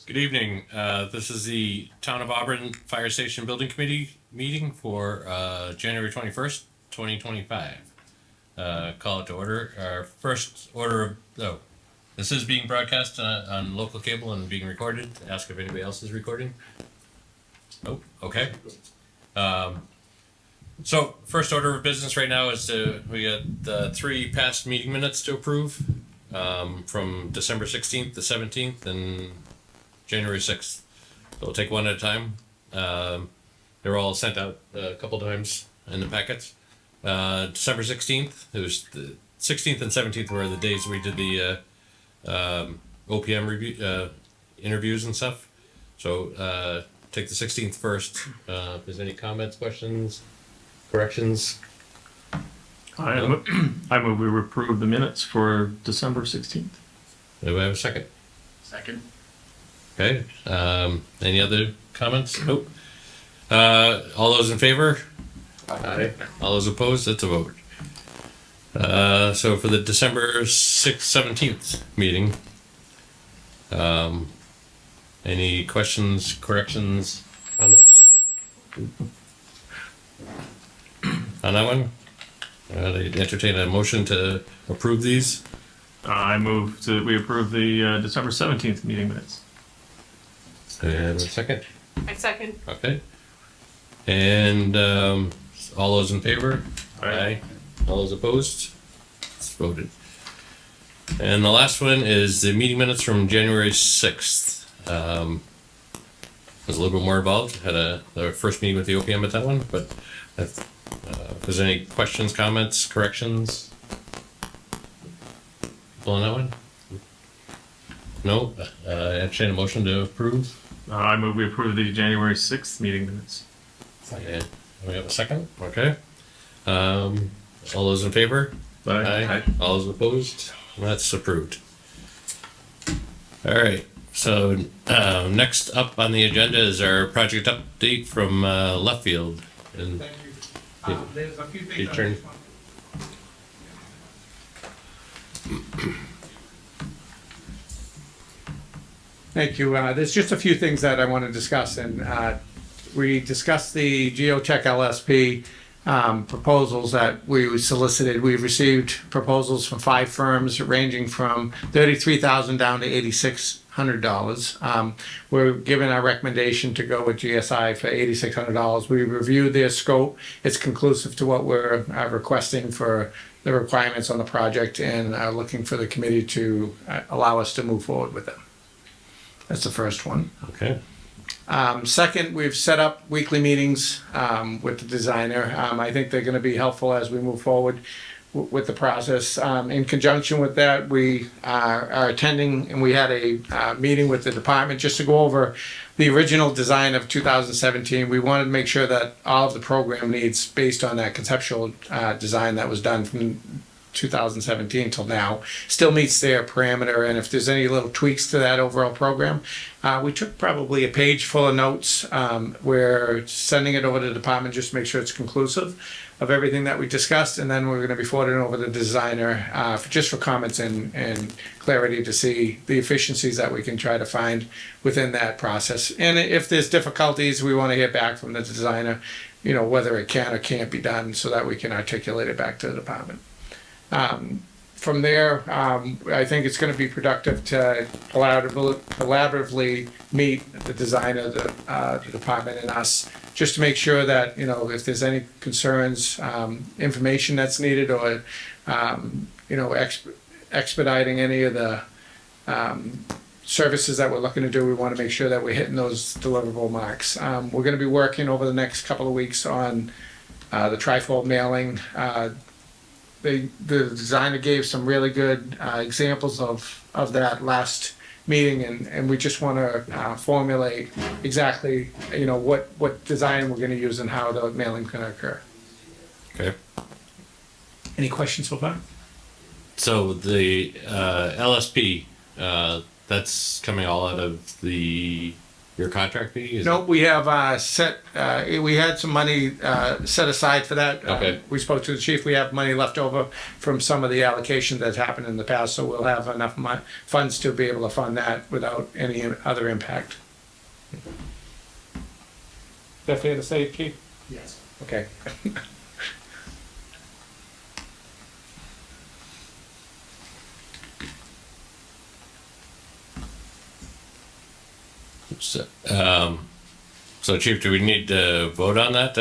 Good evening. This is the Town of Auburn Fire Station Building Committee meeting for January 21st, 2025. Call it to order. Our first order of, this is being broadcast on local cable and being recorded. Ask if anybody else is recording. Oh, okay. So first order of business right now is we got the 3 past meeting minutes to approve from December 16th to 17th and January 6th. So we'll take one at a time. They're all sent out a couple times in the packets. December 16th, it was the 16th and 17th were the days we did the OPM review, interviews and stuff. So take the 16th first. If there's any comments, questions, corrections. I move we approve the minutes for December 16th. Do we have a second? Second. Okay. Any other comments? Nope. All those in favor? Aye. All those opposed? That's a vote. So for the December 6th, 17th meeting, any questions, corrections, comments? On that one? They entertain a motion to approve these. I move we approve the December 17th meeting minutes. And a second? I second. Okay. And all those in favor? Aye. All those opposed? It's voted. And the last one is the meeting minutes from January 6th. Was a little bit more involved. Had the first meeting with the OPM at that one, but if there's any questions, comments, corrections? People on that one? No? Entertain a motion to approve? I move we approve the January 6th meeting minutes. And we have a second? Okay. All those in favor? Aye. All those opposed? That's approved. All right. So next up on the agenda is our project update from left field. And Thank you. There's a few your things I turn. just want. Thank you. There's just a few things that I want to discuss, and we discussed the GeoCheck LSP proposals that we solicited. We've received proposals from 5 firms ranging from $33,000 down to $8,600. We're given our recommendation to go with GSI for $8,600. We reviewed their scope. It's conclusive to what we're requesting for the requirements on the project, and are looking for the committee to allow us to move forward with them. That's the first one. Okay. Second, we've set up weekly meetings with the designer. I think they're going to be helpful as we move forward with the process. In conjunction with that, we are attending, and we had a meeting with the department just to go over the original design of 2017. We wanted to make sure that all of the program needs, based on that conceptual design that was done from 2017 till now, still meets their parameter, and if there's any little tweaks to that overall program, we took probably a page full of notes. We're sending it over to the department just to make sure it's conclusive of everything that we discussed, and then we're going to be forwarding over to the designer just for comments and clarity to see the efficiencies that we can try to find within that process. And if there's difficulties, we want to hear back from the designer, whether it can or can't be done, so that we can articulate it back to the department. From there, I think it's going to be productive to collaboratively meet the designer, the department, and us, just to make sure that, if there's any concerns, information that's needed, or, expediting any of the services that we're looking to do, we want to make sure that we're hitting those deliverable marks. We're going to be working over the next couple of weeks on the trifold mailing. The designer gave some really good examples of that last meeting, and we just want to formulate exactly what design we're going to use and how the mailing can occur. Okay. Any questions so far? So the LSP, that's coming all out of the your contract fee? Is No, we have we had some money set aside for that. Okay. We spoke to the chief, we have money left over from some of the allocation that's happened in the past, so we'll have enough funds to be able to fund that without any other impact. Is that fair to say, chief? Yes. Okay. So Chief, do we need to vote on that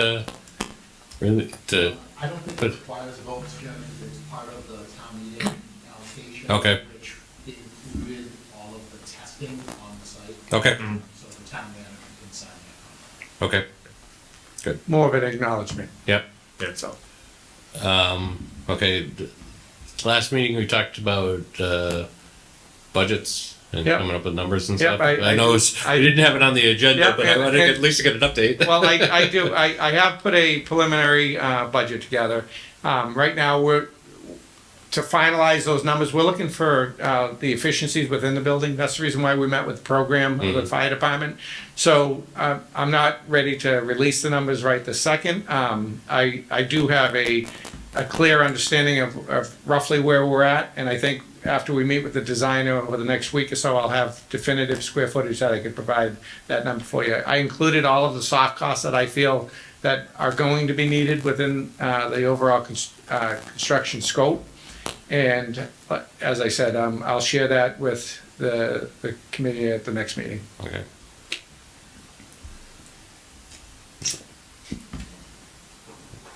really, to, I don't think But- it requires a vote, Jim, because it's part of the town meeting allocation. Okay. Which included all of the testing on the site. okay, So the town manager can sign that contract. okay, More of an acknowledgement. yep. That's all. Okay, last meeting we talked about, budgets and Yep. coming up with numbers and Yep, stuff. I I know I didn't have it on the agenda, Yep, but I and- wanted to and- at least get an update. Well, I do, I have put a preliminary budget together. Right now, to finalize those numbers, we're looking for the efficiencies within the building. That's the reason why we met with the program of the fire department. So I'm not ready to release the numbers right this second. I do have a clear understanding of roughly where we're at, and I think after we meet with the designer over the next week or so, I'll have definitive square footage that I could provide that number for you. I included all of the soft costs that I feel that are going to be needed within the overall construction scope. And as I said, I'll share that with the committee at the next meeting. Okay.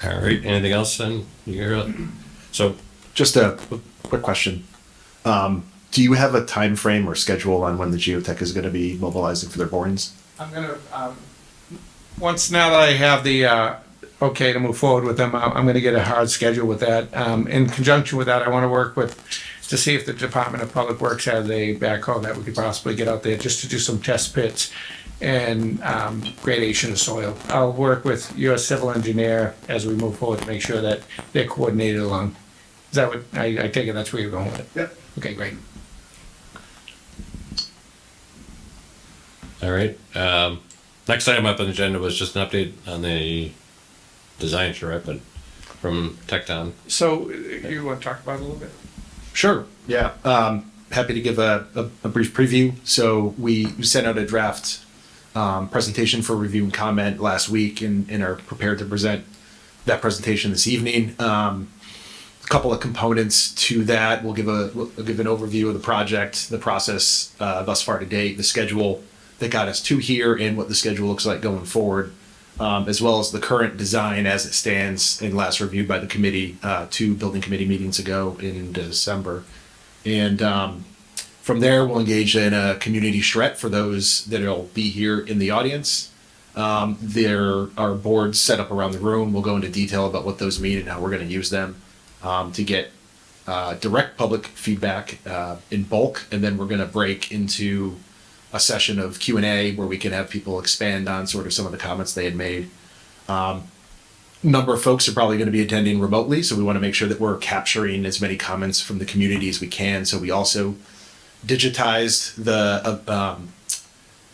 All right, anything else then? So, Just a quick question. Do you have a time frame or schedule on when the geotech is going to be mobilizing for their borings? I'm gonna, once now that I have the, okay to move forward with them, I'm gonna get a hard schedule with that. In conjunction with that, I wanna work to see if the Department of Public Works has a backhoe that we could possibly get out there just to do some test pits and, gradation of soil. I'll work with your civil engineer as we move forward to make sure that they're coordinated along. Is that what, I take it that's where you're going with it? Yep. Okay, great. all right, next item up on the agenda was just an update on the design charrette, but from Tecton. So you wanna talk about it a little bit? Sure. Yeah. Happy to give a brief preview. So we sent out a draft presentation for review and comment last week and are prepared to present that presentation this evening. A couple of components to that. We'll give an overview of the project, the process thus far to date, the schedule that got us to here, and what the schedule looks like going forward, as well as the current design as it stands and last reviewed by the committee 2 building committee meetings ago in December. And from there, we'll engage in a community charrette for those that will be here in the audience. There are boards set up around the room. We'll go into detail about what those mean and how we're going to use them to get direct public feedback in bulk. And then we're going to break into a session of Q&A where we can have people expand on sort of some of the comments they had made. Number of folks are probably going to be attending remotely, so we want to make sure that we're capturing as many comments from the community as we can. So we also digitized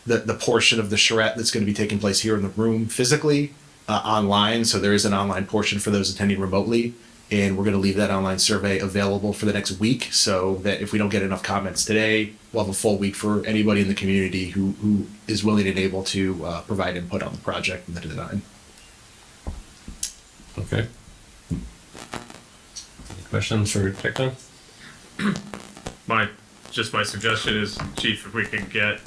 the portion of the charrette that's going to be taking place here in the room physically online. So there is an online portion for those attending remotely, and we're going to leave that online survey available for the next week, so that if we don't get enough comments today, we'll have a full week for anybody in the community who is willing and able to provide input on the project and the design. Okay. Any questions for Tecton? My suggestion is, Chief, if we can get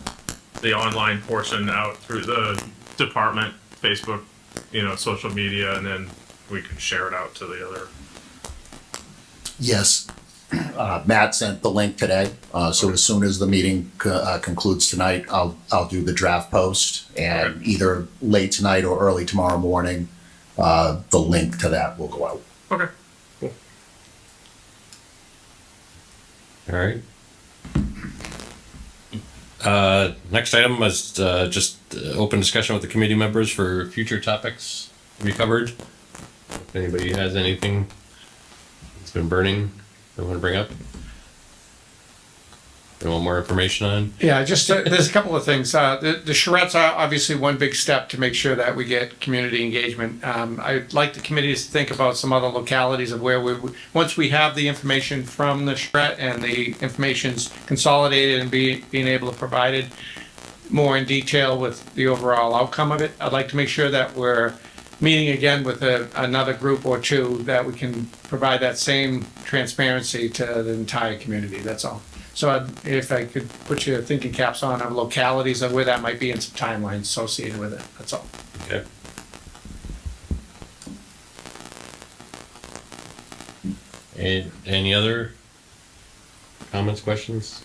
the online portion out through the department, Facebook, social media, and then we can share it out to the other. Yes. Matt sent the link today, so as soon as the meeting concludes tonight, I'll do the draft post, and either late tonight or early tomorrow morning, the link to that will go out. Okay. Cool. All right. Next item was just open discussion with the committee members for future topics to be covered. If anybody has anything that's been burning they want to bring up. You want more information on? Yeah, just, there's a couple of things. The charrettes are obviously one big step to make sure that we get community engagement. I'd like the committees to think about some other localities of where once we have the information from the charrette and the information's consolidated and being able to provide it more in detail with the overall outcome of it, I'd like to make sure that we're meeting again with another group or two that we can provide that same transparency to the entire community, that's all. So if I could put your thinking caps on of localities of where that might be and some timelines associated with it, that's all. Okay. And any other comments, questions?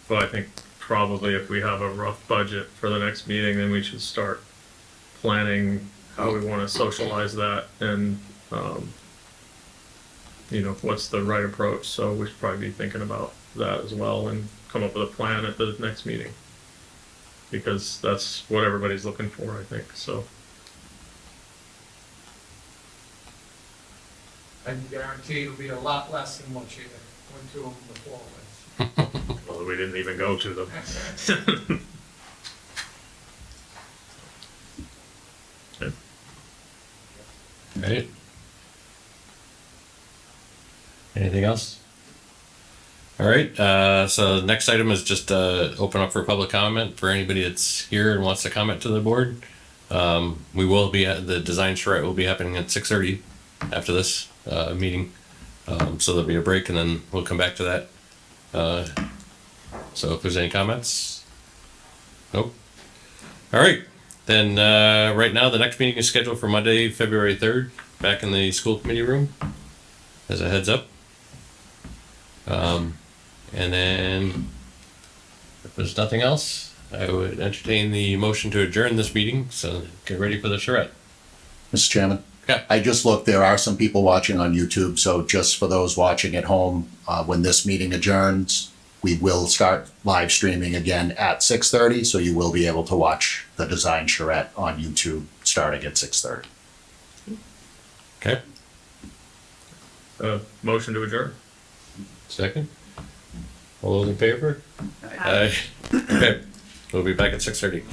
Well, I think probably if we have a rough budget for the next meeting, then we should start planning how we want to socialize that and, what's the right approach. So we should probably be thinking about that as well and come up with a plan at the next meeting. Because that's what everybody's looking for, I think, so. I can guarantee it'll be a lot less than what you went to them before with. Well, we didn't even go to them. Right. Anything else? All right, so the next item is just open up for public comment for anybody that's here and wants to comment to the board. We will be at the design charrette will be happening at 6:30 after this meeting. So there'll be a break and then we'll come back to that. So if there's any comments? Nope. All right, then right now the next meeting is scheduled for Monday, February 3rd, back in the school committee room, as a heads up. And then if there's nothing else, I would entertain the motion to adjourn this meeting, so get ready for the charrette. Mr. Chairman? Yeah. I just looked, there are some people watching on YouTube, so just for those watching at home, when this meeting adjourns, we will start live streaming again at 6:30, so you will be able to watch the design charrette on YouTube starting at 6:30. Okay, Motion to adjourn. second? All those in favor? Aye. Okay, we'll be back at 6:30.